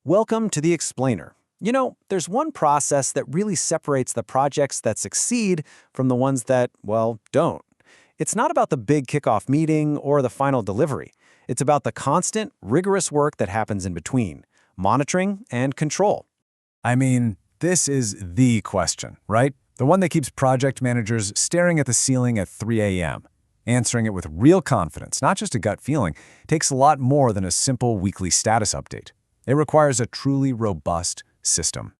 Welcome to the Explainer. There's one process that really separates the projects that succeed from the ones that, well, don't. It's not about the big kickoff meeting or the final delivery. It's about the constant, rigorous work that happens in between, monitoring and control. I mean, this is the question, right? The one that keeps project managers staring at the ceiling at 3 a.m. Answering it with real confidence, not just a gut feeling, takes a lot more than a simple weekly status update. It requires a truly robust system.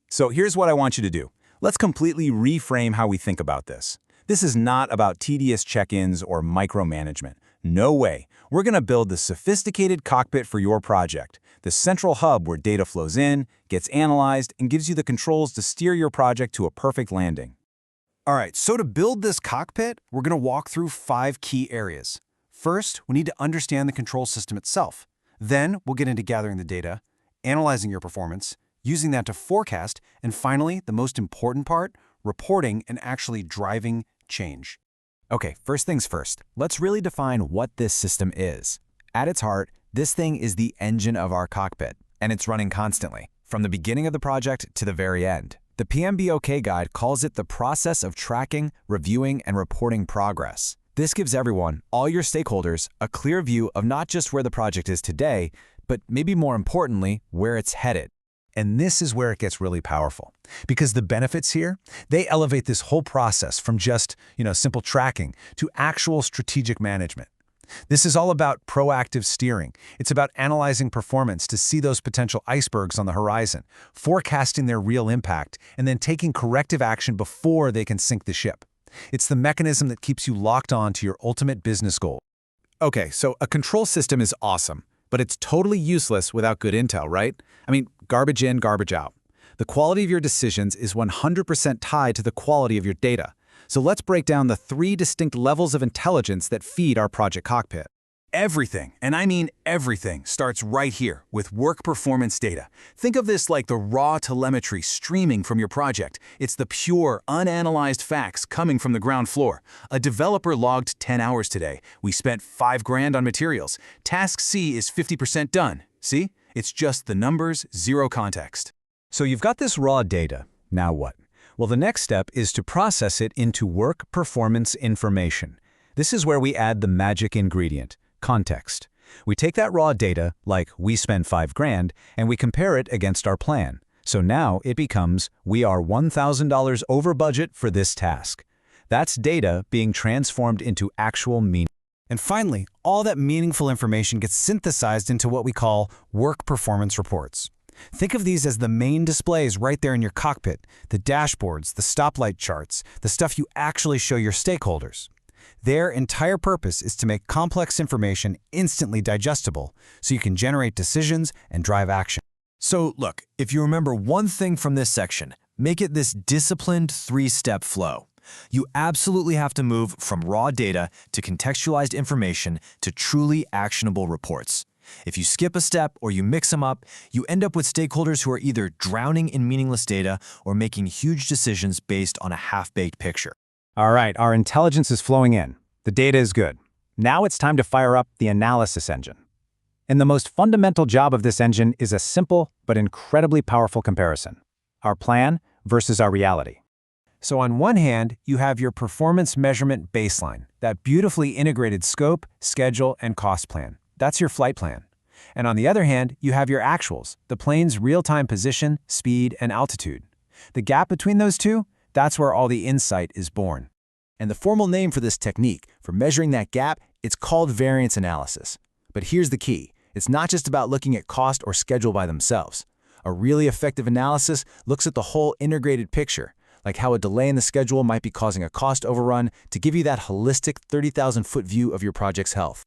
So here's what I want you to do. Let's completely reframe how we think about this. This is not about tedious check-ins or micromanagement. No way. We're going to build the sophisticated cockpit for your project, the central hub where data flows in, gets analyzed, and gives you the controls to steer your project to a perfect landing. All right, so to build this cockpit, we're going to walk through 5 key areas. First, we need to understand the control system itself. Then, we'll get into gathering the data, analyzing your performance, using that to forecast, and finally, the most important part, reporting and actually driving change. Okay, first things first, let's really define what this system is. At its heart, this thing is the engine of our cockpit, and it's running constantly, from the beginning of the project to the very end. The PMBOK guide calls it the process of tracking, reviewing, and reporting progress. This gives everyone, all your stakeholders, a clear view of not just where the project is today, but maybe more importantly, where it's headed. And this is where it gets really powerful. Because the benefits here, they elevate this whole process from just, simple tracking to actual strategic management. This is all about proactive steering. It's about analyzing performance to see those potential icebergs on the horizon, forecasting their real impact, and then taking corrective action before they can sink the ship. It's the mechanism that keeps you locked on to your ultimate business goal. Okay, so a control system is awesome, but it's totally useless without good intel, right? I mean, garbage in, garbage out. The quality of your decisions is 100% tied to the quality of your data. So let's break down the 3 distinct levels of intelligence that feed our project cockpit. Everything, and I mean everything, starts right here with work performance data. Think of this like the raw telemetry streaming from your project. It's the pure, unanalyzed facts coming from the ground floor. A developer logged 10 hours today. We spent $5,000 on materials. Task C is 50% done. See? It's just the numbers, zero context. So you've got this raw data. Now what? Well, the next step is to process it into work performance information. This is where we add the magic ingredient, context. We take that raw data, like we spend $5,000, and we compare it against our plan. So now it becomes, we are $1,000 over budget for this task. That's data being transformed into actual meaning. And finally, all that meaningful information gets synthesized into what we call work performance reports. Think of these as the main displays right there in your cockpit, the dashboards, the stoplight charts, the stuff you actually show your stakeholders. Their entire purpose is to make complex information instantly digestible so you can generate decisions and drive action. So look, if you remember one thing from this section, make it this disciplined 3-step flow. You absolutely have to move from raw data to contextualized information to truly actionable reports. If you skip a step or you mix them up, you end up with stakeholders who are either drowning in meaningless data or making huge decisions based on a half-baked picture. All right, our intelligence is flowing in. The data is good. Now it's time to fire up the analysis engine. And the most fundamental job of this engine is a simple but incredibly powerful comparison. Our plan versus our reality. So on one hand, you have your performance measurement baseline, that beautifully integrated scope, schedule, and cost plan. That's your flight plan. And on the other hand, you have your actuals, the plane's real-time position, speed, and altitude. The gap between those two, that's where all the insight is born. And the formal name for this technique, for measuring that gap, it's called variance analysis. But here's the key. It's not just about looking at cost or schedule by themselves. A really effective analysis looks at the whole integrated picture, like how a delay in the schedule might be causing a cost overrun, to give you that holistic 30,000-foot view of your project's health.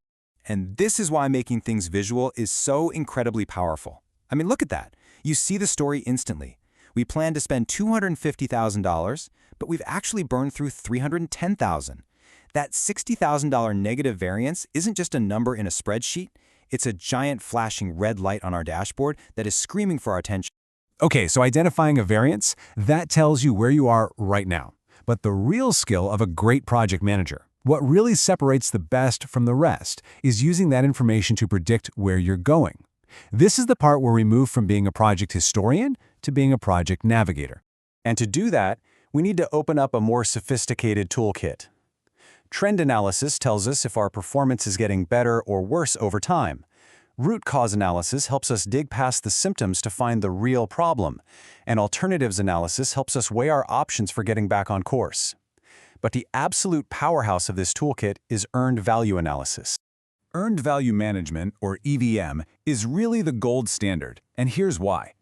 And this is why making things visual is so incredibly powerful. I mean, look at that. You see the story instantly. We planned to spend $250,000, but we've actually burned through $310,000. That $60,000 negative variance isn't just a number in a spreadsheet. It's a giant flashing red light on our dashboard that is screaming for our attention. Okay, so identifying a variance, that tells you where you are right now. But the real skill of a great project manager, what really separates the best from the rest, is using that information to predict where you're going. This is the part where we move from being a project historian to being a project navigator. And to do that, we need to open up a more sophisticated toolkit. Trend analysis tells us if our performance is getting better or worse over time. Root cause analysis helps us dig past the symptoms to find the real problem. And alternatives analysis helps us weigh our options for getting back on course. But the absolute powerhouse of this toolkit is earned value analysis. Earned value management, or EVM, is really the gold standard, and here's why.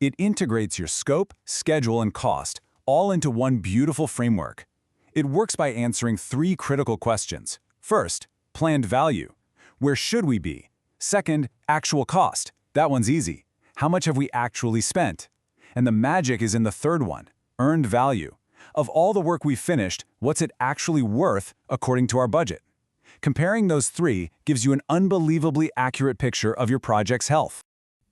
It integrates your scope, schedule, and cost all into one beautiful framework. It works by answering 3 critical questions. First, planned value. Where should we be? Second, actual cost. That one's easy. How much have we actually spent? And the magic is in the third one, earned value. Of all the work we've finished, what's it actually worth according to our budget? Comparing those 3 gives you an unbelievably accurate picture of your project's health.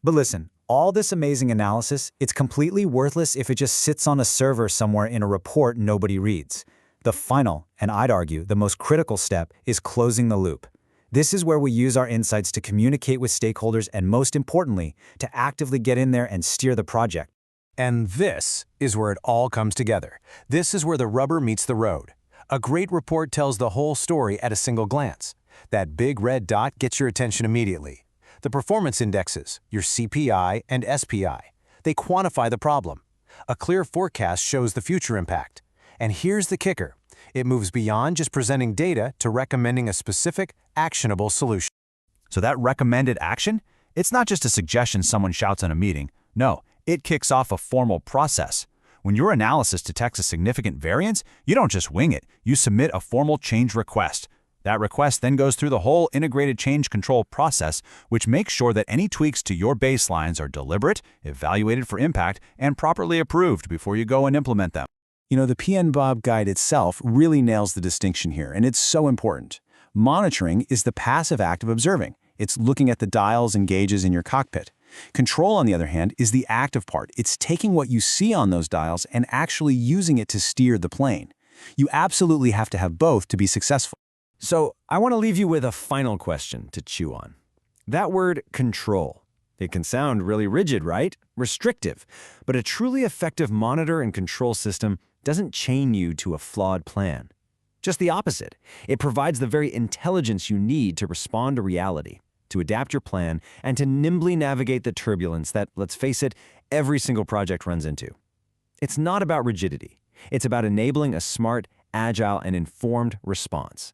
But listen, all this amazing analysis, it's completely worthless if it just sits on a server somewhere in a report nobody reads. The final, and I'd argue the most critical step, is closing the loop. This is where we use our insights to communicate with stakeholders and, most importantly, to actively get in there and steer the project. And this is where it all comes together. This is where the rubber meets the road. A great report tells the whole story at a single glance. That big red dot gets your attention immediately. The performance indexes, your CPI and SPI, they quantify the problem. A clear forecast shows the future impact. And here's the kicker. It moves beyond just presenting data to recommending a specific, actionable solution. So that recommended action? It's not just a suggestion someone shouts in a meeting. No, it kicks off a formal process. When your analysis detects a significant variance, you don't just wing it. You submit a formal change request. That request then goes through the whole integrated change control process, which makes sure that any tweaks to your baselines are deliberate, evaluated for impact, and properly approved before you go and implement them. You know, the PMBOK guide itself really nails the distinction here, and it's so important. Monitoring is the passive act of observing. It's looking at the dials and gauges in your cockpit. Control, on the other hand, is the active part. It's taking what you see on those dials and actually using it to steer the plane. You absolutely have to have both to be successful. So I want to leave you with a final question to chew on. That word, control. It can sound really rigid, right? Restrictive. But a truly effective monitor and control system doesn't chain you to a flawed plan. Just the opposite. It provides the very intelligence you need to respond to reality, to adapt your plan, and to nimbly navigate the turbulence that, let's face it, every single project runs into. It's not about rigidity. It's about enabling a smart, agile, and informed response.